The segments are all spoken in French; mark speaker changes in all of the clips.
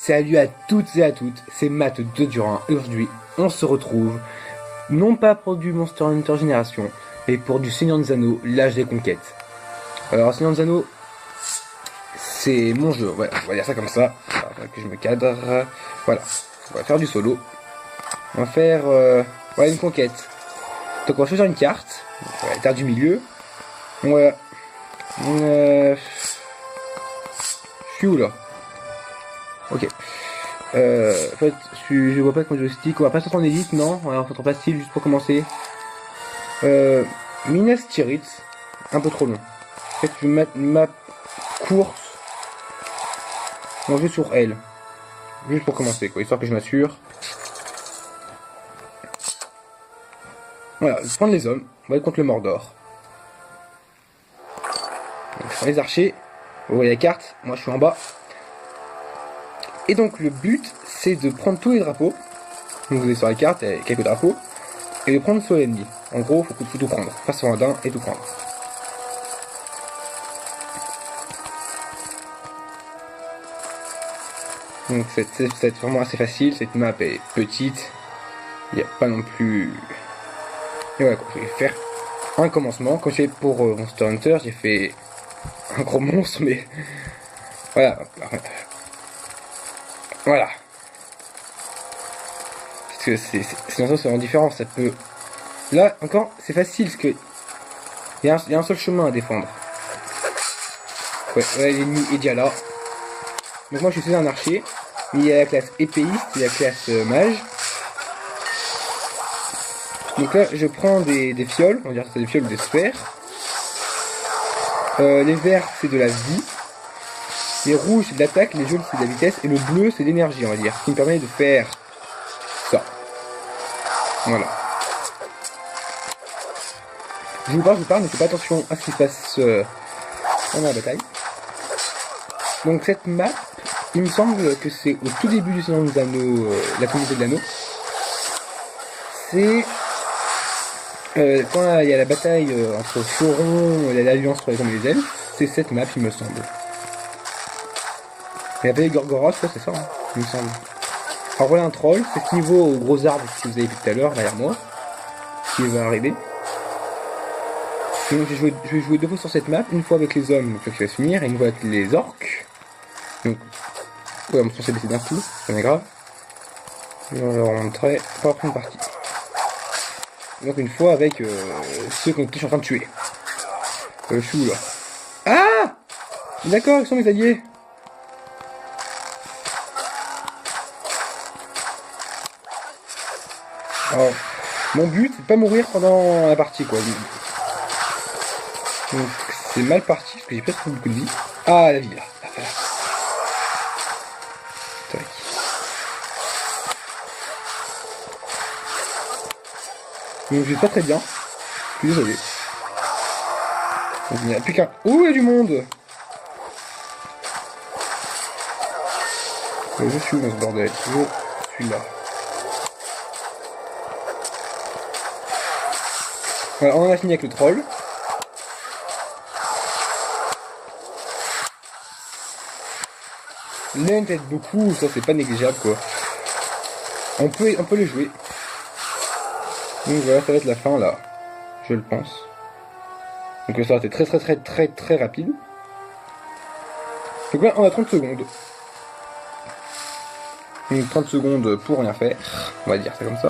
Speaker 1: Salut à toutes et à toutes, c'est Matt de Durin et aujourd'hui on se retrouve non pas pour du Monster Hunter Génération mais pour du Seigneur des Anneaux, l'âge des conquêtes. Alors Seigneur des Anneaux c'est mon jeu, voilà, on va dire ça comme ça, alors, que je me cadre, voilà, on va faire du solo, on va faire voilà, une conquête. Donc on va choisir une carte, la terre du milieu, voilà, je suis où là? Ok. En fait, je vois pas comment joystick. On va pas sortir en élite, non? On va faire facile juste pour commencer. Minas Tirith, un peu trop long. En fait, je vais mettre ma course. On va jouer sur elle. Juste pour commencer, quoi, histoire que je m'assure. Voilà, je vais prendre les hommes. On va aller contre le Mordor. Donc, je prends les archers. Vous voyez la carte. Moi, je suis en bas. Et donc, le but, c'est de prendre tous les drapeaux. Donc, vous avez sur la carte, il y a quelques drapeaux. Et de prendre sur l'ennemi. En gros, faut tout prendre. Face sur un dun et tout prendre. Donc c'est vraiment assez facile, cette map est petite. Il n'y a pas non plus... Et voilà, je vais faire un commencement. Quand j'ai fait pour Monster Hunter, j'ai fait un gros monstre, mais... Voilà. Voilà. Parce que c'est vraiment différent, ça peut... Là, encore, c'est facile, parce que... Il y a un seul chemin à défendre. Ouais, l'ennemi est déjà là. Donc moi, je suis un archer. Il y a la classe épéiste, il y a la classe mage. Donc là, je prends des fioles, on va dire que c'est des fioles de sphères. Les verts, c'est de la vie. Les rouges, c'est de l'attaque, les jaunes, c'est de la vitesse. Et le bleu, c'est l'énergie, on va dire, qui me permet de faire ça. Voilà. Je vous parle, mais faites pas attention à ce qui se passe dans la bataille. Donc cette map, il me semble que c'est au tout début du Seigneur des Anneaux, la communauté de l'anneau. C'est quand il y a la bataille entre Sauron et l'alliance entre les hommes et les elfes. C'est cette map, il me semble. Il y avait Gorgoroth, c'est ça, hein, il me semble. Alors voilà un troll, c'est ce niveau au gros arbre que vous avez vu tout à l'heure derrière moi, qui va arriver. Donc je vais jouer deux fois sur cette map, une fois avec les hommes, donc qui va se finir, et une fois avec les orques. Donc, ouais, mon son s'est baissé d'un coup, ça n'est grave. Et on leur montrer pour la première partie. Donc une fois avec ceux que je suis en train de tuer. Je suis où là? Ah! D'accord, ils sont mes alliés. Alors, mon but c'est de pas mourir pendant la partie quoi. Donc c'est mal parti parce que j'ai presque beaucoup de vie. Ah la vie là. Tac. Donc je vais pas très bien. Je suis désolé. Donc, il n'y a plus qu'un. Oh il y a du monde. Je suis où dans ce bordel? Je suis là. Voilà, on en a fini avec le troll. L'aine t'aide beaucoup, ça c'est pas négligeable quoi. On peut les jouer. Donc voilà, ça va être la fin là, je le pense. Donc ça va être très rapide. Donc là on a 30 secondes. Donc 30 secondes pour rien faire, on va dire ça comme ça.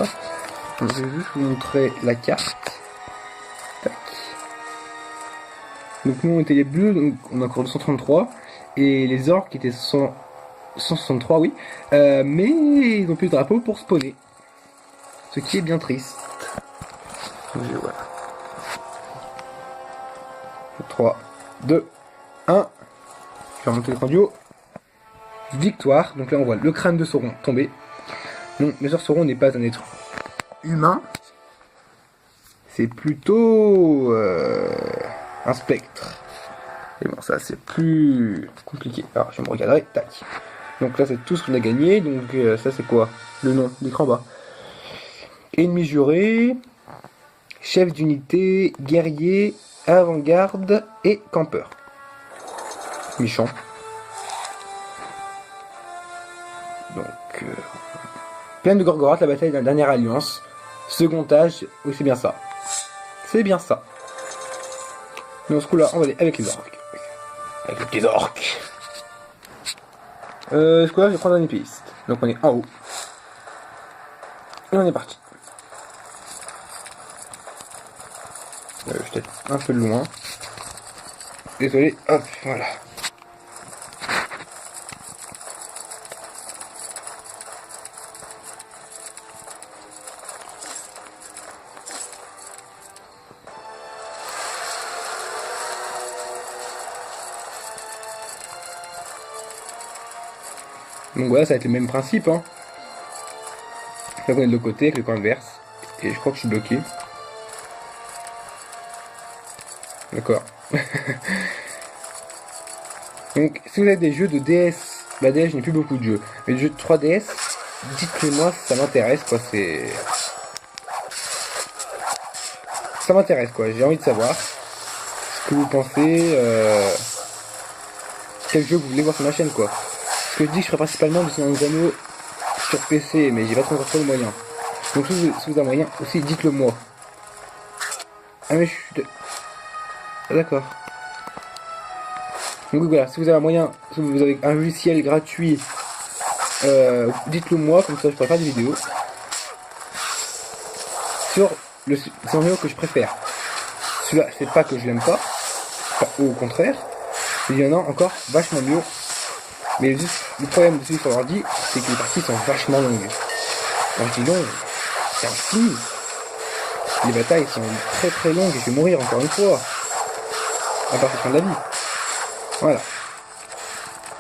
Speaker 1: Donc, je vais juste vous montrer la carte. Tac. Donc nous on était les bleus, donc on a encore 233. Et les orques étaient 163 oui. Mais ils n'ont plus de drapeau pour spawner. Ce qui est bien triste. Voilà. 3, 2, 1. Je vais remonter l'écran du haut. Victoire. Donc là on voit le crâne de Sauron tomber. Non, bien sûr Sauron n'est pas un être humain. C'est plutôt un spectre. Et bon ça c'est plus compliqué. Alors je vais me regarder. Tac. Donc là c'est tout ce qu'on a gagné. Donc ça c'est quoi? Le nom, l'écran bas. Ennemi juré. Chef d'unité, guerrier, avant-garde et campeur. Méchant. Donc, plein de Gorgoroth, la bataille de la dernière alliance. Second âge, oui c'est bien ça. C'est bien ça. Dans ce coup-là, on va aller avec les orques. Avec les petits orques. Ce coup-là, je vais prendre un épéiste. Donc on est en haut. Et on est parti. Je suis peut-être un peu loin. Désolé, hop, voilà. Donc voilà, ça va être le même principe, hein. Là, on est de l'autre côté avec le camp adverse. Et je crois que je suis bloqué. D'accord. Donc, si vous avez des jeux de DS, bah DS, je n'ai plus beaucoup de jeux. Mais des jeux de 3DS, dites-le moi, ça m'intéresse, quoi, c'est... Ça m'intéresse, quoi, j'ai envie de savoir ce que vous pensez, quel jeu vous voulez voir sur ma chaîne, quoi. Parce que je dis que je ferai principalement du Seigneur des Anneaux sur PC, mais j'ai pas encore trop de moyens. Donc si vous avez moyen, aussi dites-le moi. Ah mais je suis... Ah, d'accord. Donc voilà, si vous avez un moyen, si vous avez un logiciel gratuit, dites-le moi, comme ça je pourrais faire des vidéos sur le scénario que je préfère. Celui-là, c'est pas que je l'aime pas, enfin, au contraire, il y en a encore vachement mieux. Mais le problème de celui sur l'ordi, c'est que les parties sont vachement longues. Quand je dis long, c'est un film. Les batailles sont très très longues et je vais mourir encore une fois. À part cette fin de la vie. Voilà.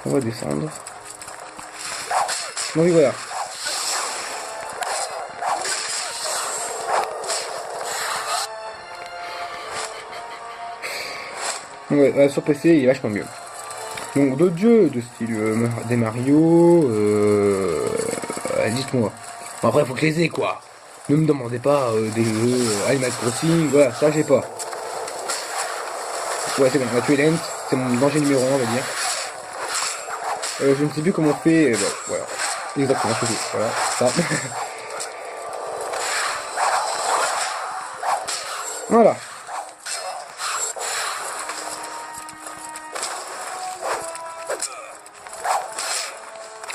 Speaker 1: On va descendre. Bon oui voilà. Ouais, sur PC il est vachement mieux. Donc d'autres jeux de style des Mario, dites-moi. Bon, après faut que je les ai quoi. Ne me demandez pas des jeux Animal Crossing, voilà, ça j'ai pas. Ouais c'est bon, on va tuer Lent, c'est mon danger numéro 1 on va dire. Je ne sais plus comment on fait, bon, voilà. Exactement, je fais, voilà, ça. Voilà.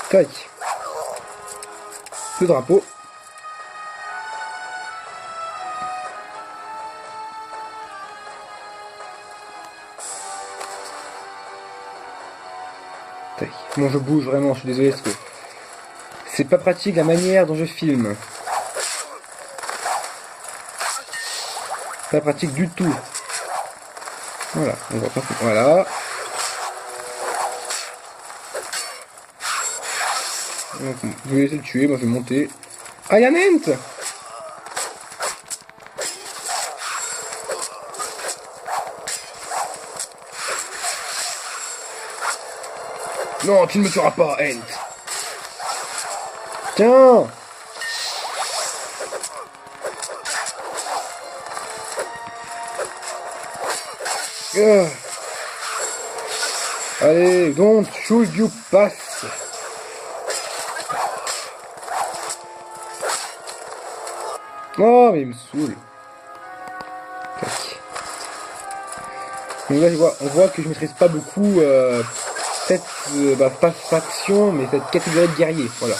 Speaker 1: Tac. Le drapeau. Tac. Bon, je bouge vraiment, je suis désolé parce que c'est pas pratique la manière dont je filme. Pas pratique du tout. Voilà, on va pas. Voilà. Donc, je vais essayer de tuer, moi je vais monter. Ah, y'a Nent! Non, tu ne me tueras pas, Ent! Tiens! Allez, don't shoot you pass! Oh, mais il me saoule. Tac. Donc là, on voit que je maîtrise pas beaucoup cette, pas faction, mais cette catégorie de guerrier. Voilà.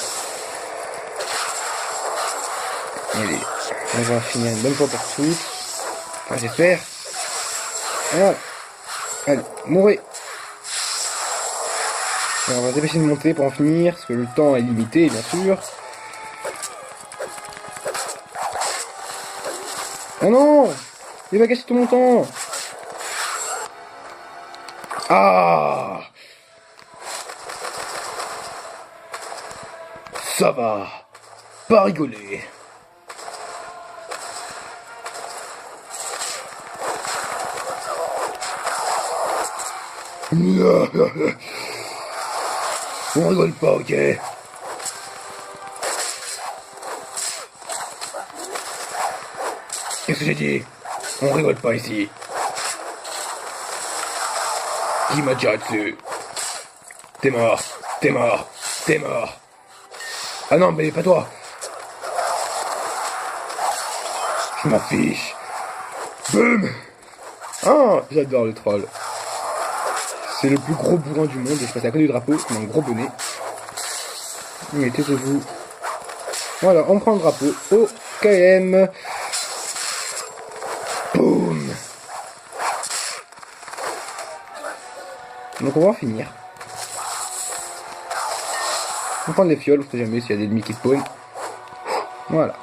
Speaker 1: Allez, on va finir une bonne fois pour toutes. Enfin, j'espère. Voilà. Allez, mourrez. Alors, on va se dépêcher de monter pour en finir, parce que le temps est limité, bien sûr. Oh non! Il va gâcher tout mon temps! Ah! Ça va! Pas rigoler! On rigole pas, ok? Qu'est-ce que j'ai dit? On rigole pas ici. Qui m'a tiré dessus? T'es mort, t'es mort, t'es mort. Ah non, mais pas toi. Je m'en fiche. Boum. Ah, j'adore le troll. C'est le plus gros bourrin du monde et je passe à côté du drapeau comme un gros bonnet. Mais taisez-vous. Voilà, on prend le drapeau au KM. Boum. Donc on va en finir. On prend les fioles, on sait jamais s'il y a des ennemis qui spawnent. Voilà.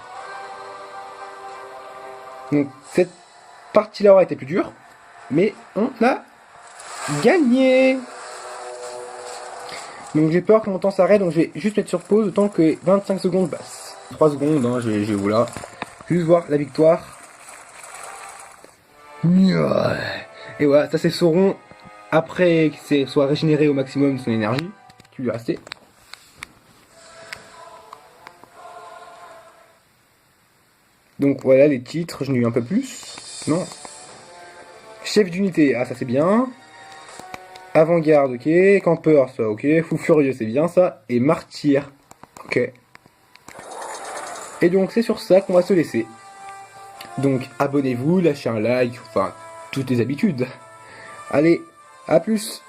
Speaker 1: Donc cette partie-là aurait été plus dure, mais on a gagné. Donc j'ai peur que mon temps s'arrête, donc je vais juste mettre sur pause autant que 25 secondes passent. 3 secondes, hein, je vais vous là. Juste voir la victoire. Et voilà, ça c'est Sauron après qu'il soit régénéré au maximum de son énergie qui lui est restée. Donc voilà les titres, je n'ai eu un peu plus. Non. Chef d'unité, ah ça c'est bien. Avant-garde, ok. Campeur, ça ok. Fou furieux, c'est bien ça. Et martyr, ok. Et donc c'est sur ça qu'on va se laisser. Donc abonnez-vous, lâchez un like, enfin toutes les habitudes. Allez, à plus.